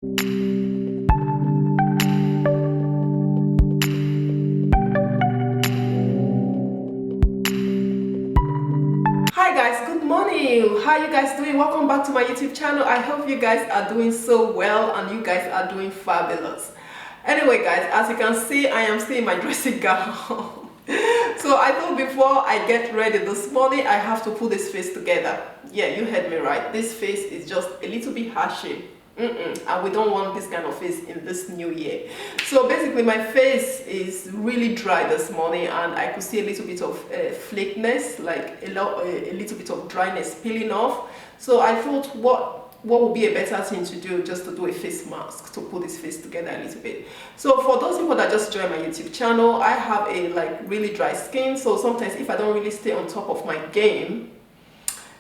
Hi guys, good morning. How you guys doing? Welcome back to my YouTube channel. I hope you guys are doing so well and you guys are doing fabulous. Anyway guys, as you can see, I am still in my dressing gown. So I thought before I get ready this morning, I have to put this face together. Yeah, you heard me right. This face is just a little bit hashy. And we don't want this kind of face in this new year. So basically my face is really dry this morning and I could see a little bit of flakiness, like a little bit of dryness peeling off. So I thought what would be a better thing to do, just to do a face mask to put this face together a little bit. So for those people that just joined my YouTube channel, I have a really dry skin, so sometimes if I don't really stay on top of my game,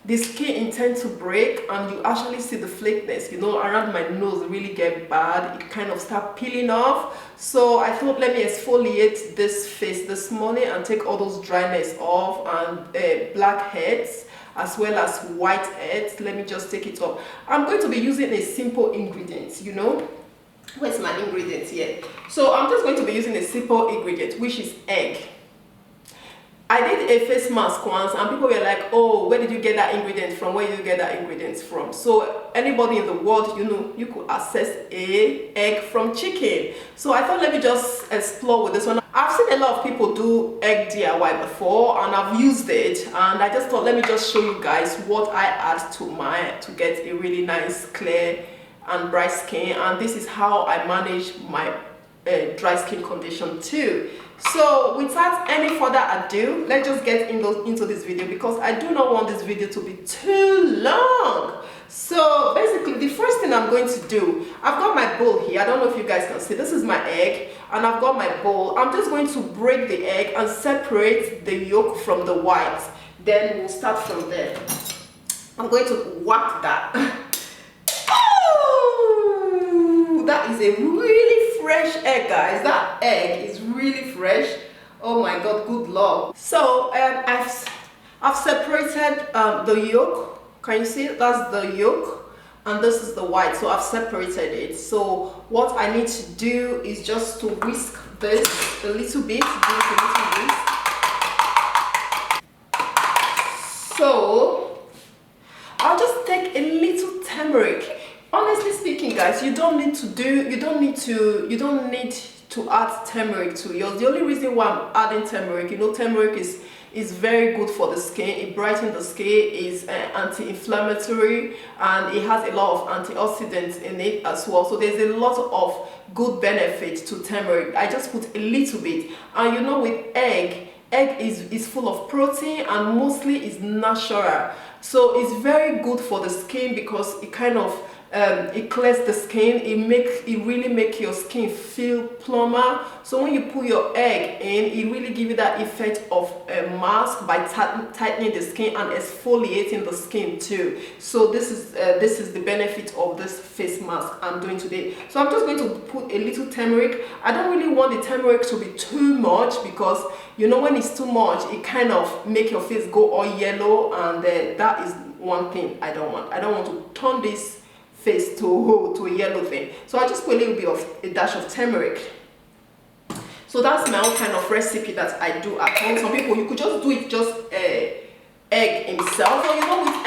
the skin intends to break and you actually see the flakiness, you know, around my nose really get bad. It kind of start peeling off. So I thought, let me exfoliate this face this morning and take all those dryness off and blackheads as well as whiteheads. Let me just take it off. I'm going to be using a simple ingredient, you know. Where's my ingredients here? So I'm just going to be using a simple ingredient, which is egg. I did a face mask once and people were like, oh, where did you get that ingredient from? Where did you get that ingredient from? So anybody in the world, you know, you could access a egg from chicken. So I thought, let me just explore with this one. I've seen a lot of people do egg DIY before and I've used it, and I just thought, let me just show you guys what I add to get a really nice, clear and bright skin. And this is how I manage my dry skin condition too. So without any further ado, let's just get into this video, because I do not want this video to be too long. So basically the first thing I'm going to do, I've got my bowl here. I don't know if you guys can see, this is my egg and I've got my bowl. I'm just going to break the egg and separate the yolk from the white. Then we'll start from there. I'm going to whack that. Oh, that is a really fresh egg, guys. That egg is really fresh. Oh my god, good luck. So I've separated the yolk. Can you see? That's the yolk and this is the white. So I've separated it. So what I need to do is just to whisk this a little bit. So I'll just take a little turmeric. Honestly speaking, guys, you don't need to add turmeric to yours. The only reason why I'm adding turmeric, you know, turmeric is very good for the skin. It brightens the skin, is anti-inflammatory, and it has a lot of antioxidants in it as well. So there's a lot of good benefit to turmeric. I just put a little bit, and you know, with egg is full of protein and mostly is natural. So it's very good for the skin because it kind of it clears the skin. It really makes your skin feel plumper. So when you put your egg in, it really gives you that effect of a mask by tightening the skin and exfoliating the skin too. So this is the benefit of this face mask I'm doing today. So I'm just going to put a little turmeric. I don't really want the turmeric to be too much, because you know, when it's too much, it kind of make your face go all yellow, and that is one thing I don't want. I don't want to turn this face to a yellow thing. So I just put a little bit of a dash of turmeric. So that's my own kind of recipe that I do at home. Some people, you could just do it just egg himself, or you know, with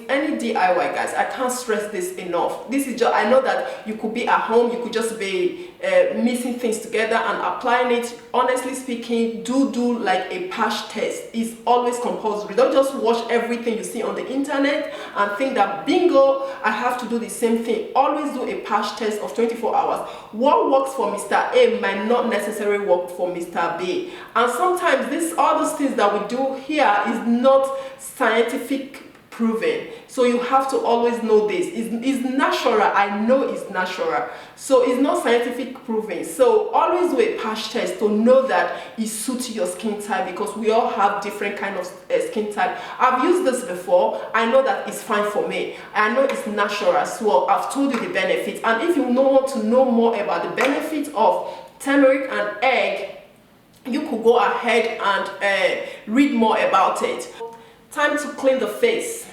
any DIY, guys. I can't stress this enough. This is just, I know that you could be at home, you could just be mixing things together and applying it. Honestly speaking, do like a patch test. It's always compulsory. Don't just watch everything you see on the internet and think that bingo, I have to do the same thing. Always do a patch test of 24 hours. What works for Mr. A might not necessarily work for Mr. B, and sometimes all those things that we do here is not scientific proven. So you have to always know this. It's natural. I know it's natural. So it's not scientific proven. So always do a patch test to know that it suits your skin type, because we all have different kind of skin type. I've used this before. I know that it's fine for me. I know it's natural as well. I've told you the benefits. And if you want to know more about the benefits of turmeric and egg, you could go ahead and read more about it. Time to clean the face.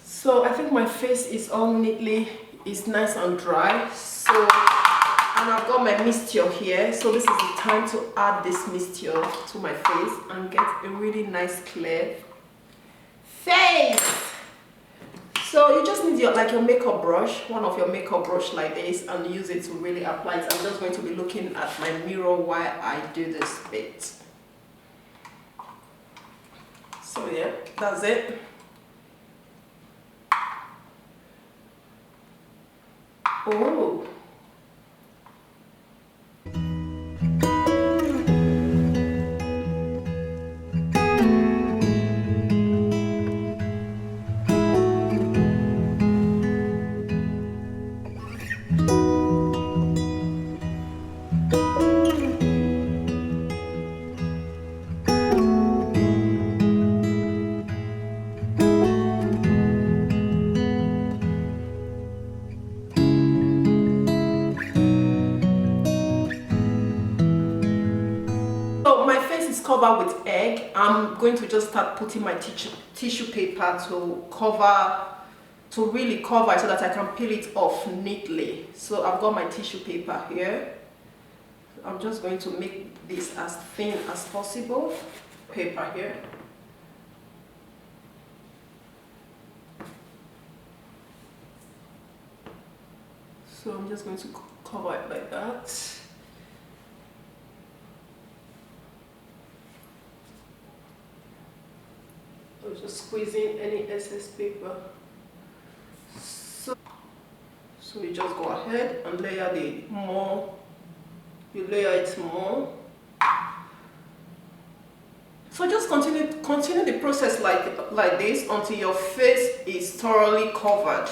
So I think my face is all neatly, is nice and dry. So, and I've got my mixture here. So this is the time to add this mixture to my face and get a really nice clear face. So you just need your makeup brush, one of your makeup brush like this, and use it to really apply it. I'm just going to be looking at my mirror while I do this bit. So yeah, that's it. Oh. So my face is covered with egg. I'm going to just start putting my tissue paper to really cover it so that I can peel it off neatly. So I've got my tissue paper here. I'm just going to make this as thin as possible. Paper here. So I'm just going to cover it like that. I'm just squeezing any excess paper. So you just go ahead and layer it more. So just continue the process like this until your face is thoroughly covered.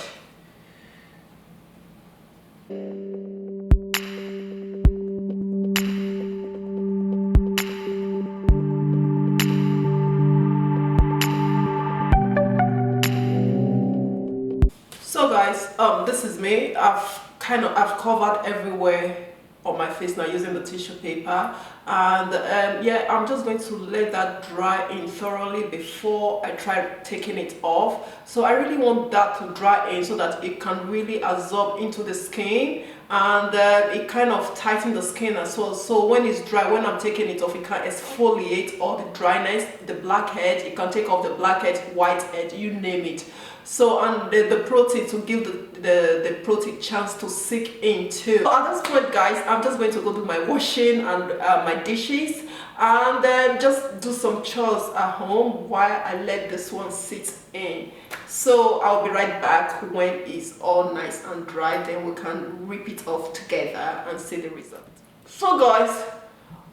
So guys, this is me. I've covered everywhere on my face now using the tissue paper, and yeah, I'm just going to let that dry in thoroughly before I try taking it off. So I really want that to dry in so that it can really absorb into the skin, and it kind of tightens the skin as well. So when it's dry, when I'm taking it off, it can exfoliate all the dryness, the blackhead. It can take off the blackhead, whitehead, you name it. So, and the protein, to give the protein chance to sink in too. So at this point guys, I'm just going to go do my washing and my dishes, and then just do some chores at home while I let this one sit in. So I'll be right back when it's all nice and dry, then we can rip it off together and see the result. So guys,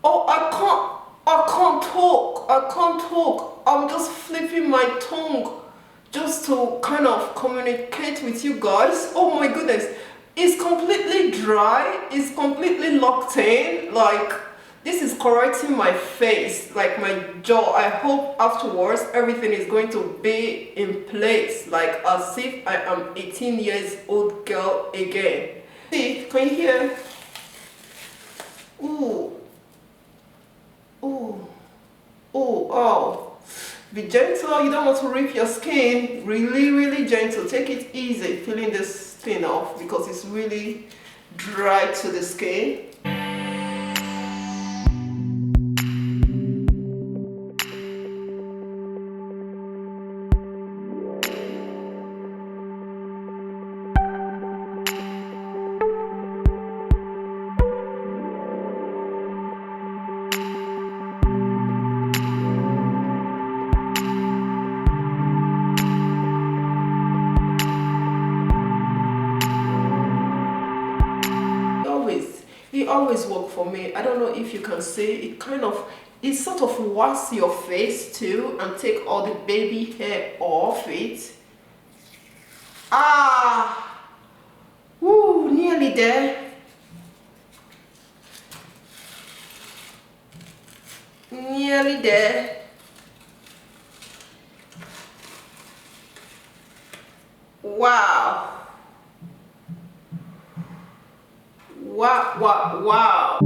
oh, I can't talk. I'm just flipping my tongue just to kind of communicate with you guys. Oh my goodness, it's completely dry, it's completely locked in. Like, this is correcting my face, like my jaw. I hope afterwards everything is going to be in place, like as if I am 18 years old girl again. See, can you hear? Ooh, ooh, ooh, oh. Be gentle, you don't want to rip your skin. Really gentle. Take it easy peeling this thing off because it's really dry to the skin. It always works for me. I don't know if you can see it sort of washes your face too and take all the baby hair off it. Ah, woo, nearly there. Nearly there. Wow. Wow.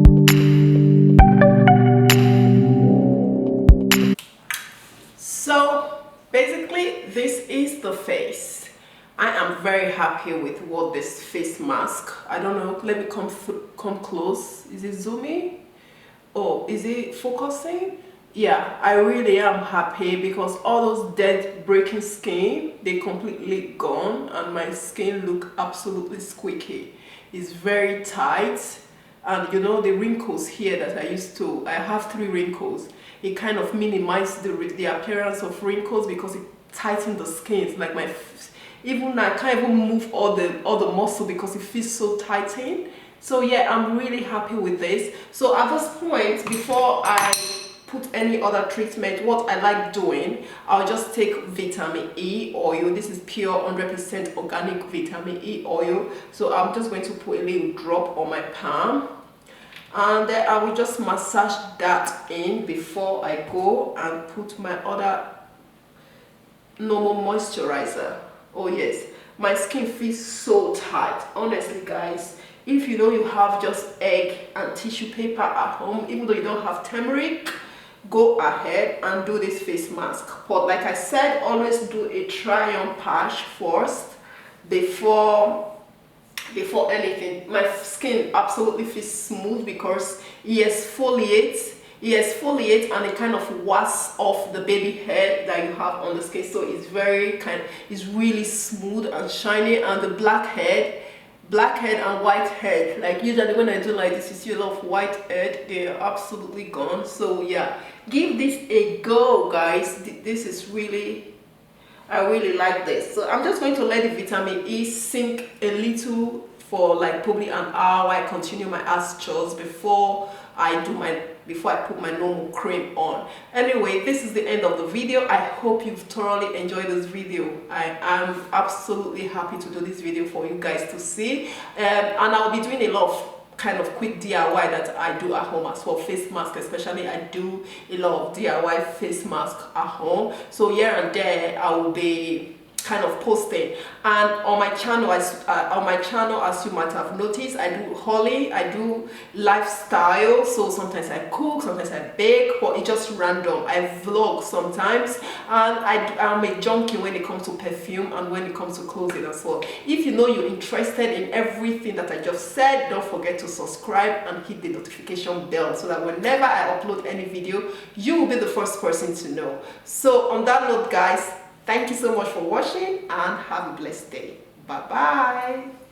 So basically see, this is the face. I am very happy with what this face mask. I don't know, let me come close. Is it zooming? Oh, is it focusing? Yeah, I really am happy because all those dead breaking skin, they completely gone, and my skin look absolutely squeaky. It's very tight, and you know the wrinkles here that I have 3 wrinkles. It kind of minimized the appearance of wrinkles because it tightened the skin. It's like even I can't even move all the muscle because it feels so tightened. So yeah, I'm really happy with this. So at this point, before I put any other treatment, what I like doing, I'll just take vitamin E oil. This is pure 100% organic vitamin E oil. So I'm just going to put a little drop on my palm, and then I will just massage that in before I go and put my other normal moisturizer. Oh yes, my skin feels so tight, honestly guys. If you know you have just egg and tissue paper at home, even though you don't have turmeric, go ahead and do this face mask. But like I said, always do a try-on patch first before anything. My skin absolutely feels smooth because it exfoliates and it kind of washes off the baby hair that you have on the skin. So it's it's really smooth and shiny, and the blackhead and whitehead, like usually when I do like this, you see a lot of whitehead, they are absolutely gone. So yeah, give this a go guys. This is really, I really like this. So I'm just going to let the vitamin E sink a little for like probably an hour. I continue my house chores before I put my normal cream on. Anyway, this is the end of the video. I hope you've thoroughly enjoyed this video. I am absolutely happy to do this video for you guys to see, and I'll be doing a lot of kind of quick DIY that I do at home as well. Face mask especially, I do a lot of DIY face mask at home. So here and there I will be kind of posting, and on my channel as you might have noticed, I do hauling, I do lifestyle. So sometimes I cook, sometimes I bake, but it's just random. I vlog sometimes, and I'm a junkie when it comes to perfume and when it comes to clothing as well. If you know you're interested in everything that I just said, don't forget to subscribe and hit the notification bell so that whenever I upload any video, you will be the first person to know. So on that note guys, thank you so much for watching and have a blessed day. Bye bye.